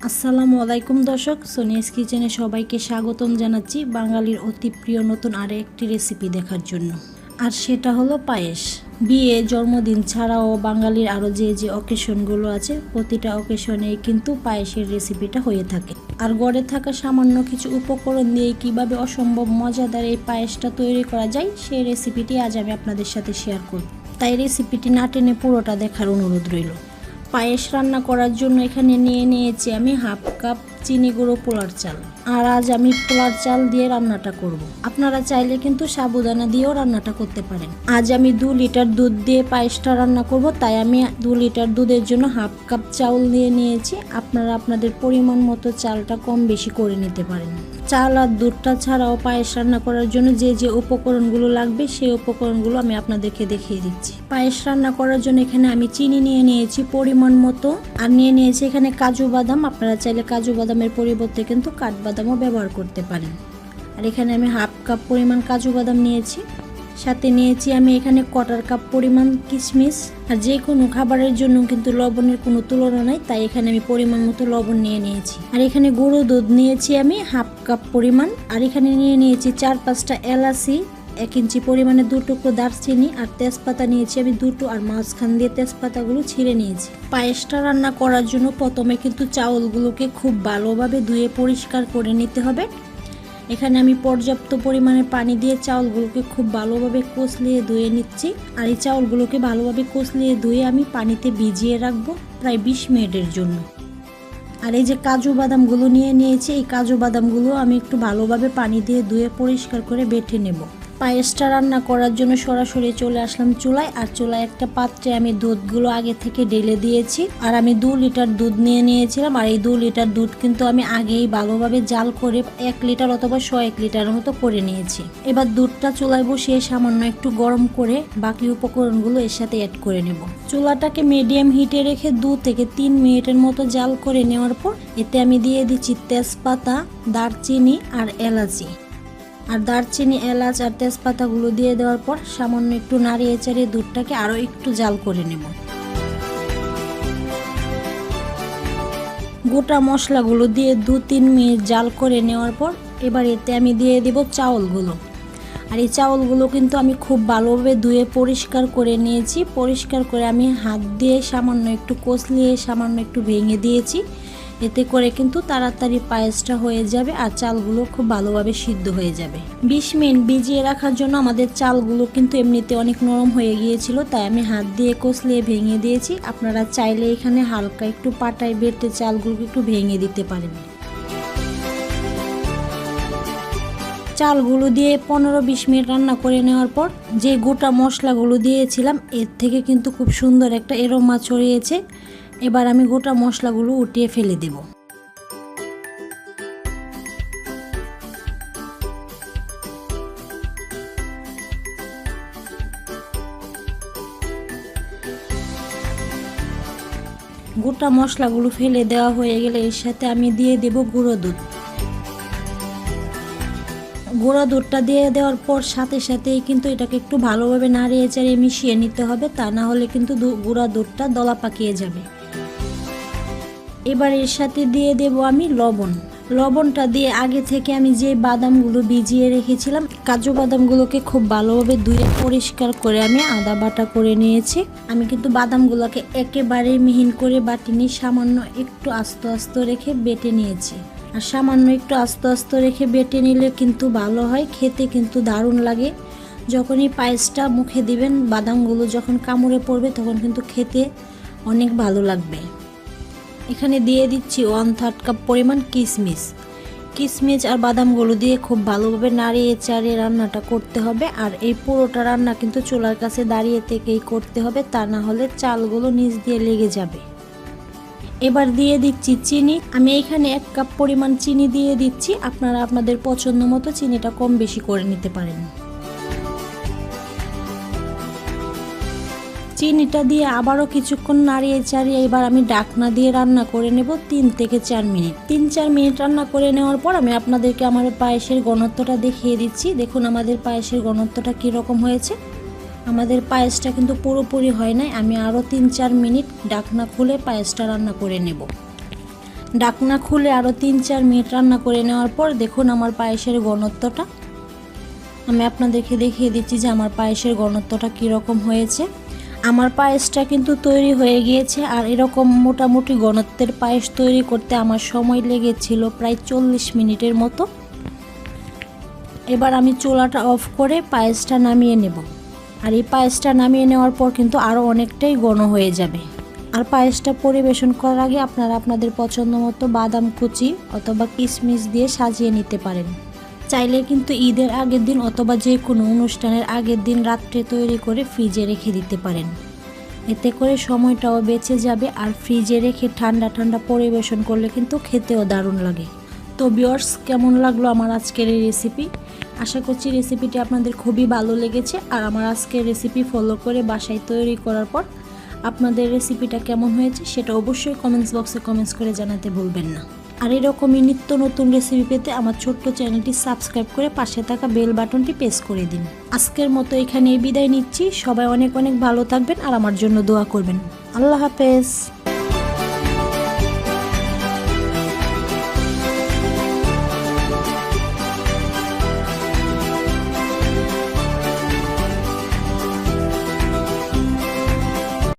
আসসালামু আলাইকুম দর্শক, সোনিয়াস কিচেনে সবাইকে স্বাগতম জানাচ্ছি বাঙালির অতি প্রিয় নতুন আরেকটি রেসিপি দেখার জন্য। আর সেটা হলো পায়েস। বিয়ে, জন্মদিন ছাড়াও বাঙালির আরও যে অকেশনগুলো আছে, প্রতিটা অকেশনেই কিন্তু পায়েসের রেসিপিটা হয়ে থাকে। আর গড়ে থাকা সামান্য কিছু উপকরণ দিয়ে কিভাবে অসম্ভব মজাদার এই পায়েসটা তৈরি করা যায়, সেই রেসিপিটি আজ আমি আপনাদের সাথে শেয়ার করব। তাই রেসিপিটি না টেনে পুরোটা দেখার অনুরোধ রইল। পায়েস রান্না করার জন্য এখানে নিয়েছি আমি হাফ কাপ চিনি গুঁড়ো পোলার চাল। আর আজ আমি পোলার চাল দিয়ে রান্নাটা করব। আপনারা চাইলে কিন্তু সাবুদানা দিয়েও রান্নাটা করতে পারেন। আজ আমি 2 লিটার দুধ দিয়ে পায়েসটা রান্না করব, তাই আমি 2 লিটার দুধের জন্য হাফ কাপ চাউল দিয়ে নিয়েছি। আপনারা আপনাদের পরিমাণ মতো চালটা কম বেশি করে নিতে পারেন। চাল আর দুধটা ছাড়াও পায়েস রান্না করার জন্য যে উপকরণগুলো লাগবে, সেই উপকরণগুলো আমি আপনাদেরকে দেখিয়ে দিচ্ছি। পায়েস রান্না করার জন্য এখানে আমি চিনি নিয়েছি পরিমাণ মতো, আর নিয়েছি এখানে কাজু বাদাম। আপনারা চাইলে কাজু বাদামের পরিবর্তে কিন্তু কাঠবাদামও ব্যবহার করতে পারেন। আর এখানে আমি হাফ কাপ পরিমাণ কাজু বাদাম নিয়েছি। সাথে নিয়েছি আমি এখানে 1/4 কাপ পরিমাণ কিশমিশ। আর যে কোনো খাবারের জন্য কিন্তু লবণের কোনো তুলনা নাই, তাই এখানে আমি পরিমাণ মতো লবণ নিয়েছি। আর এখানে গুঁড়ো দুধ নিয়েছি আমি হাফ কাপ পরিমাণ। আর এখানে নিয়েছি 4-5টা এলাচি, 1 ইঞ্চি পরিমাণে 2 টুকরো দারচিনি, আর তেজপাতা নিয়েছি আমি 2টো, আর মাঝখান দিয়ে তেজপাতাগুলো ছিঁড়ে নিয়েছি। পায়েসটা রান্না করার জন্য প্রথমে কিন্তু চাউলগুলোকে খুব ভালোভাবে ধুয়ে পরিষ্কার করে নিতে হবে। এখানে আমি পর্যাপ্ত পরিমাণে পানি দিয়ে চাউলগুলোকে খুব ভালোভাবে কষলিয়ে ধুয়ে নিচ্ছি। আর এই চাউলগুলোকে ভালোভাবে কষলিয়ে ধুয়ে আমি পানিতে ভিজিয়ে রাখবো প্রায় 20 মিনিটের জন্য। আর এই যে কাজু বাদামগুলো নিয়েছি, এই কাজু বাদামগুলো আমি একটু ভালোভাবে পানি দিয়ে ধুয়ে পরিষ্কার করে বেটে নেব। পায়েসটা রান্না করার জন্য সরাসরি চলে আসলাম চুলায়। আর চুলায় একটা পাত্রে আমি দুধগুলো আগে থেকে ঢেলে দিয়েছি। আর আমি 2 লিটার দুধ নিয়েছিলাম। আর এই 2 লিটার দুধ কিন্তু আমি আগেই ভালোভাবে জাল করে 1 লিটার অথবা 1 লিটারের মতো করে নিয়েছি। এবার দুধটা চুলায় বসিয়ে সামান্য একটু গরম করে বাকি উপকরণগুলো এর সাথে অ্যাড করে নেব। চুলাটাকে মিডিয়াম হিটে রেখে 2 থেকে 3 মিনিটের মতো জাল করে নেওয়ার পর এতে আমি দিয়ে দিচ্ছি তেজপাতা, দারচিনি আর এলাচি। আর দারচিনি, এলাচ আর তেজপাতাগুলো দিয়ে দেওয়ার পর সামান্য একটু নাড়িয়ে চাড়িয়ে দুধটাকে আরও একটু জাল করে নেব। গোটা মশলাগুলো দিয়ে 2-3 মিনিট জাল করে নেওয়ার পর এবার এতে আমি দিয়ে দেব চাউলগুলো। আর এই চাউলগুলো কিন্তু আমি খুব ভালোভাবে ধুয়ে পরিষ্কার করে নিয়েছি। পরিষ্কার করে আমি হাত দিয়ে সামান্য একটু কষলিয়ে সামান্য একটু ভেঙে দিয়েছি। এতে করে কিন্তু তাড়াতাড়ি পায়েসটা হয়ে যাবে আর চালগুলো খুব ভালোভাবে সিদ্ধ হয়ে যাবে। 20 মিনিট ভিজিয়ে রাখার জন্য আমাদের চালগুলো কিন্তু এমনিতে অনেক নরম হয়ে গিয়েছিল, তাই আমি হাত দিয়ে কষলিয়ে ভেঙে দিয়েছি। আপনারা চাইলে এখানে হালকা একটু পাটায় বেটে চালগুলোকে একটু ভেঙে দিতে পারেন। চালগুলো দিয়ে 15-20 মিনিট রান্না করে নেওয়ার পর যে গোটা মশলাগুলো দিয়েছিলাম, এর থেকে কিন্তু খুব সুন্দর একটা এরোমা ছড়িয়েছে। এবার আমি গোটা মশলাগুলো উঠিয়ে ফেলে দেব। গোটা মশলাগুলো ফেলে দেওয়া হয়ে গেলে এর সাথে আমি দিয়ে দেব গুঁড়ো দুধ। গুঁড়ো দুধটা দিয়ে দেওয়ার পর সাথে সাথেই কিন্তু এটাকে একটু ভালোভাবে নাড়িয়ে চাড়িয়ে মিশিয়ে নিতে হবে, তা না হলে কিন্তু গুঁড়ো দুধটা দলা পাকিয়ে যাবে। এবার এর সাথে দিয়ে দেব আমি লবণ। লবণটা দিয়ে আগে থেকে আমি যে বাদামগুলো ভিজিয়ে রেখেছিলাম, কাজু বাদামগুলোকে খুব ভালোভাবে ধুয়ে পরিষ্কার করে আমি আদা বাটা করে নিয়েছি। আমি কিন্তু বাদামগুলোকে একেবারে মিহিন করে বাটিনি, সামান্য একটু আস্ত রেখে বেটে নিয়েছি। আর সামান্য একটু আস্ত রেখে বেটে নিলে কিন্তু ভালো হয়, খেতে কিন্তু দারুণ লাগে। যখনই পায়েসটা মুখে দিবেন, বাদামগুলো যখন কামড়ে পড়বে তখন কিন্তু খেতে অনেক ভালো লাগবে। এখানে দিয়ে দিচ্ছি 1/3 কাপ পরিমাণ কিশমিশ আর বাদামগুলো দিয়ে খুব ভালোভাবে নাড়িয়ে চাড়িয়ে রান্নাটা করতে হবে। আর এই পুরোটা রান্না কিন্তু চুলার কাছে দাঁড়িয়ে থেকেই করতে হবে, তা না হলে চালগুলো নিচ দিয়ে লেগে যাবে। এবার দিয়ে দিচ্ছি চিনি। আমি এখানে 1 কাপ পরিমাণ চিনি দিয়ে দিচ্ছি। আপনারা আপনাদের পছন্দ মতো চিনিটা কম বেশি করে নিতে পারেন। চিনিটা দিয়ে আবারও কিছুক্ষণ নাড়িয়ে চাড়িয়ে এবার আমি ঢাকনা দিয়ে রান্না করে নেব 3 থেকে 4 মিনিট। 3-4 মিনিট রান্না করে নেওয়ার পর আমি আপনাদেরকে আমার পায়েসের ঘনত্বটা দেখিয়ে দিচ্ছি। দেখুন আমাদের পায়েসের ঘনত্বটা কীরকম হয়েছে। আমাদের পায়েসটা কিন্তু পুরোপুরি হয় নাই। আমি আরও 3-4 মিনিট ঢাকনা খুলে পায়েসটা রান্না করে নেব। ঢাকনা খুলে আরও 3-4 মিনিট রান্না করে নেওয়ার পর দেখুন আমার পায়েসের ঘনত্বটা। আমি আপনাদেরকে দেখিয়ে দিচ্ছি যে আমার পায়েসের ঘনত্বটা কীরকম হয়েছে। আমার পায়েসটা কিন্তু তৈরি হয়ে গিয়েছে, আর এরকম মোটামুটি ঘনত্বের পায়েস তৈরি করতে আমার সময় লেগেছিল প্রায় 40 মিনিটের মতো। এবার আমি চুলাটা অফ করে পায়েসটা নামিয়ে নেব। আর এই পায়েসটা নামিয়ে নেওয়ার পর কিন্তু আরও অনেকটাই ঘন হয়ে যাবে। আর পায়েসটা পরিবেশন করার আগে আপনারা আপনাদের পছন্দ মতো বাদাম কুচি অথবা কিশমিশ দিয়ে সাজিয়ে নিতে পারেন। চাইলে কিন্তু ঈদের আগের দিন অথবা যে কোনো অনুষ্ঠানের আগের দিন রাত্রে তৈরি করে ফ্রিজে রেখে দিতে পারেন। এতে করে সময়টাও বেঁচে যাবে, আর ফ্রিজে রেখে ঠান্ডা ঠান্ডা পরিবেশন করলে কিন্তু খেতেও দারুণ লাগে। তো ভিউয়ার্স, কেমন লাগলো আমার আজকের এই রেসিপি? আশা করছি রেসিপিটি আপনাদের খুবই ভালো লেগেছে। আর আমার আজকের রেসিপি ফলো করে বাসায় তৈরি করার পর আপনাদের রেসিপিটা কেমন হয়েছে সেটা অবশ্যই কমেন্টস বক্সে কমেন্টস করে জানাতে ভুলবেন না। আর এরকমই নিত্য নতুন রেসিপি পেতে আমার ছোট্ট চ্যানেলটি সাবস্ক্রাইব করে পাশে থাকা বেল বাটনটি প্রেস করে দিন। আজকের মতো এখানেই বিদায় নিচ্ছি। সবাই অনেক অনেক ভালো থাকবেন আর আমার জন্য দোয়া করবেন। আল্লাহ হাফেজ।